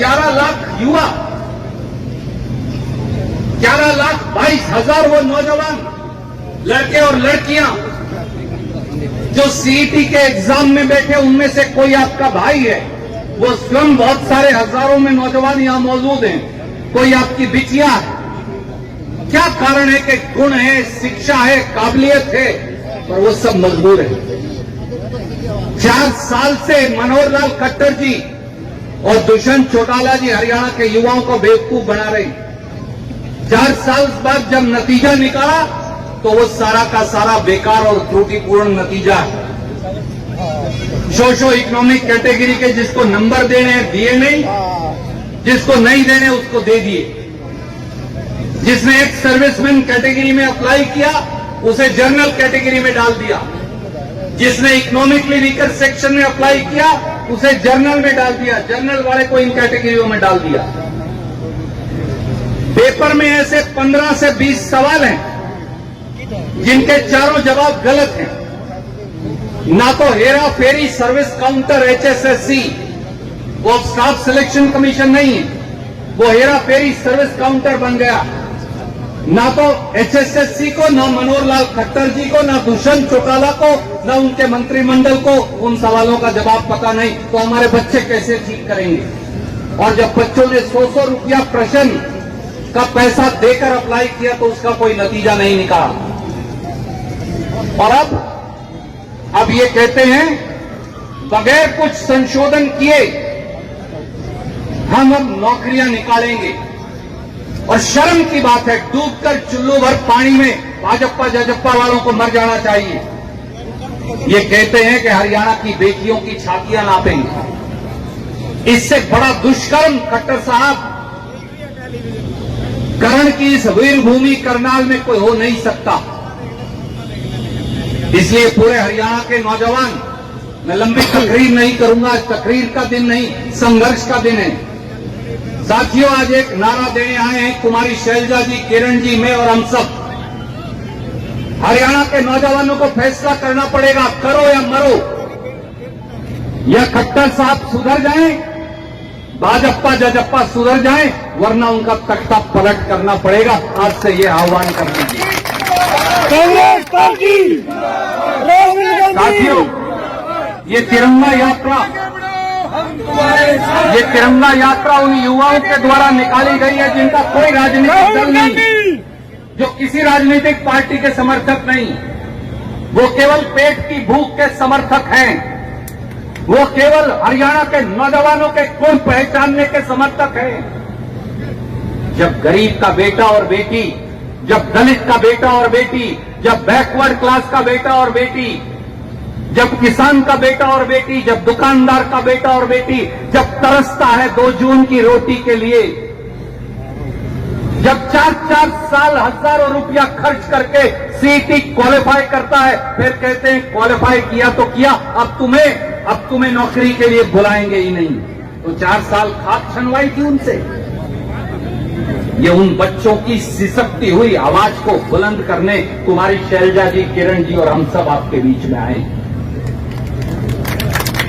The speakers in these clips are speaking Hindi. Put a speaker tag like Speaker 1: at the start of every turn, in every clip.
Speaker 1: 11 लाख युवा, 11,22,000 वो नौजवान लड़के और लड़कियां जो सीईटी के एग्जाम में बैठे, उनमें से कोई आपका भाई है, वो स्वयं बहुत सारे हजारों में नौजवान यहां मौजूद हैं, कोई आपकी बिटिया है। क्या कारण है कि गुण है, शिक्षा है, काबिलियत है, पर वो सब मजबूर है। 4 साल से मनोहर लाल खट्टर जी और दुष्यंत चौटाला जी हरियाणा के युवाओं को बेवकूफ बना रहे। 4 साल बाद जब नतीजा निकाला तो वो सारा का सारा बेकार और त्रुटिपूर्ण नतीजा है। सोशो इकोनॉमिक कैटेगरी के जिसको नंबर देने हैं दिए नहीं, जिसको नहीं देने उसको दे दिए। जिसने एक सर्विसमैन कैटेगरी में अप्लाई किया उसे जनरल कैटेगरी में डाल दिया, जिसने इकोनॉमिकली वीकर सेक्शन में अप्लाई किया उसे जनरल में डाल दिया, जनरल वाले को इन कैटेगरियों में डाल दिया। पेपर में ऐसे 15 से 20 सवाल हैं जिनके चारों जवाब गलत हैं। ना तो Hera ferry service counter HSSC वो स्टाफ सिलेक्शन कमीशन नहीं है, वो हेरा फेरी सर्विस काउंटर बन गया। ना तो HSSC को, ना मनोहर लाल खट्टर जी को, ना दुष्यंत चौटाला को, ना उनके मंत्रिमंडल को उन सवालों का जवाब पता नहीं, तो हमारे बच्चे कैसे ठीक करेंगे। और जब बच्चों ने 100 रुपया प्रश्न का पैसा देकर अप्लाई किया तो उसका कोई नतीजा नहीं निकाला। और अब ये कहते हैं बगैर कुछ संशोधन किए हम अब नौकरियां निकालेंगे। और शर्म की बात है, डूबकर चुल्लू भर पानी में भाजपा जजप्पा वालों को मर जाना चाहिए। ये कहते हैं कि हरियाणा की बेटियों की छातियां नापेंगे। इससे बड़ा दुष्कर्म खट्टर साहब करण की इस वीरभूमि करनाल में कोई हो नहीं सकता। इसलिए पूरे हरियाणा के नौजवान, मैं लंबी तकरीर नहीं करूंगा, तकरीर का दिन नहीं, संघर्ष का दिन है। साथियों, आज एक नारा देने आए हैं कुमारी शैलजा जी, किरण जी, मैं और हम सब। हरियाणा के नौजवानों को फैसला करना पड़ेगा, करो या मरो। या खट्टर साहब सुधर जाएं, भाजपा जजप्पा सुधर जाएं, वरना उनका तख्ता पलट करना पड़ेगा। आज से ये आह्वान कर दीजिए।
Speaker 2: कांग्रेस पार्टी,
Speaker 1: साथियों, ये तिरंगा यात्रा उन युवाओं के द्वारा निकाली गई है जिनका कोई राजनीतिक दल नहीं, जो किसी राजनीतिक पार्टी के समर्थक नहीं, वो केवल पेट की भूख के समर्थक हैं, वो केवल हरियाणा के नौजवानों के गुण पहचानने के समर्थक हैं। जब गरीब का बेटा और बेटी, जब दलित का बेटा और बेटी, जब बैकवर्ड क्लास का बेटा और बेटी, जब किसान का बेटा और बेटी, जब दुकानदार का बेटा और बेटी, जब तरसता है 2 जून की रोटी के लिए, जब 4-4 साल हजारों रुपया खर्च करके सीईटी क्वालिफाई करता है, फिर कहते हैं क्वालिफाई किया तो किया, अब तुम्हें नौकरी के लिए बुलाएंगे ही नहीं। तो 4 साल खाक छनवाई थी उनसे। ये उन बच्चों की सिसकती हुई आवाज को बुलंद करने कुमारी शैलजा जी, किरण जी और हम सब आपके बीच में आए।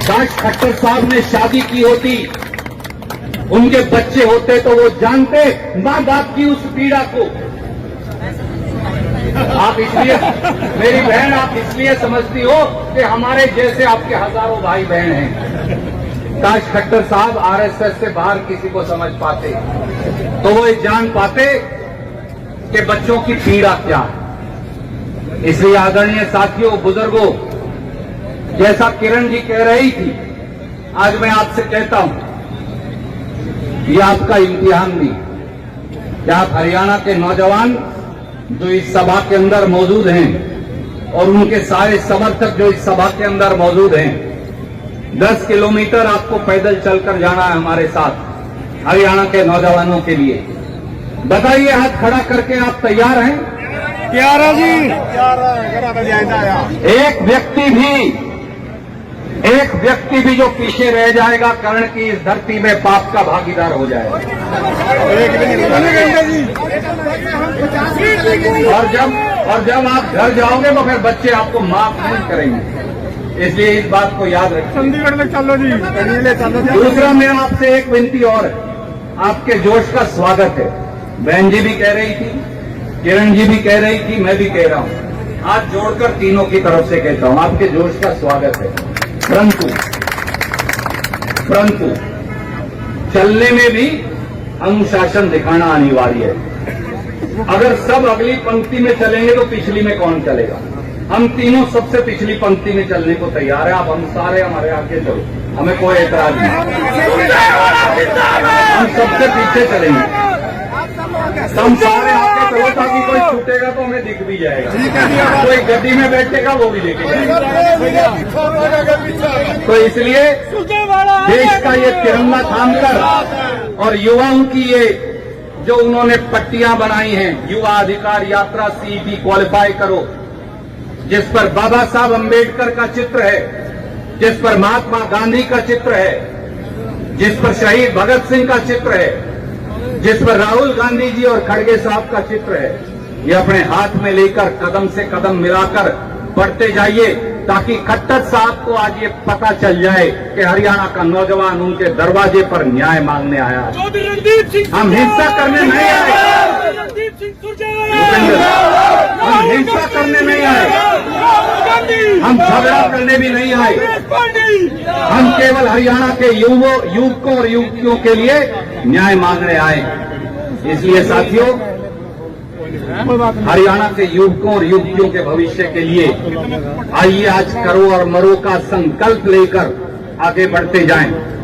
Speaker 1: काश खट्टर साहब ने शादी की होती, उनके बच्चे होते, तो वो जानते मां बाप की उस पीड़ा को। आप इसलिए, मेरी बहन, आप इसलिए समझती हो कि हमारे जैसे आपके हजारों भाई बहन हैं। काश खट्टर साहब आरएसएस से बाहर किसी को समझ पाते तो वो ये जान पाते कि बच्चों की पीड़ा क्या है। इसलिए आदरणीय साथियों, बुजुर्गों, जैसा किरण जी कह रही थी, आज मैं आपसे कहता हूं, ये आपका इम्तिहान भी कि आप हरियाणा के नौजवान जो इस सभा के अंदर मौजूद हैं और उनके सारे समर्थक जो इस सभा के अंदर मौजूद हैं, 10 किलोमीटर आपको पैदल चलकर जाना है हमारे साथ हरियाणा के नौजवानों के लिए। बताइए, हाथ खड़ा करके आप तैयार हैं?
Speaker 2: तैयार है जी।
Speaker 1: एक व्यक्ति भी जो पीछे रह जाएगा कर्ण की इस धरती में पाप का भागीदार हो जाएगा। और जब आप घर जाओगे तो फिर बच्चे आपको माफ नहीं करेंगे। इसलिए इस बात को याद रखें।
Speaker 2: चंडीगढ़ में चलो जी, चलो जी।
Speaker 1: दूसरा, मैं आपसे एक विनती और है, आपके जोश का स्वागत है। बहन जी भी कह रही थी, किरण जी भी कह रही थी, मैं भी कह रहा हूं, हाथ जोड़कर तीनों की तरफ से कहता हूं, आपके जोश का स्वागत है। परंतु चलने में भी अनुशासन दिखाना अनिवार्य है। अगर सब अगली पंक्ति में चलेंगे तो पिछली में कौन चलेगा? हम तीनों सबसे पिछली पंक्ति में चलने को तैयार है। आप हम सारे हमारे आगे चलो, हमें कोई एतराज नहीं। हम सबसे पीछे चलेंगे, हम सारे आगे चलो ताकि कोई छूटेगा तो हमें दिख भी जाएगा, कोई गड्डी में बैठेगा वो भी देखेगा। तो इसलिए देश का ये तिरंगा थामकर और युवाओं की ये जो उन्होंने पट्टियां बनाई हैं, युवा अधिकार यात्रा सीईटी क्वालिफाई करो, जिस पर बाबा साहब अंबेडकर का चित्र है, जिस पर महात्मा गांधी का चित्र है, जिस पर शहीद भगत सिंह का चित्र है, जिस पर राहुल गांधी जी और खड़गे साहब का चित्र है, ये अपने हाथ में लेकर कदम से कदम मिलाकर बढ़ते जाइए, ताकि खट्टर साहब को आज ये पता चल जाए कि हरियाणा का नौजवान उनके दरवाजे पर न्याय मांगने आया है। हम हिंसा करने नहीं आए, हम हिंसा करने नहीं आए, हम झगड़ा करने भी नहीं आए, हम केवल हरियाणा के युवकों और युवतियों के लिए न्याय मांगने आए। इसलिए साथियों, हरियाणा के युवकों और युवतियों के भविष्य के लिए आइए आज करो और मरो का संकल्प लेकर आगे बढ़ते जाएं।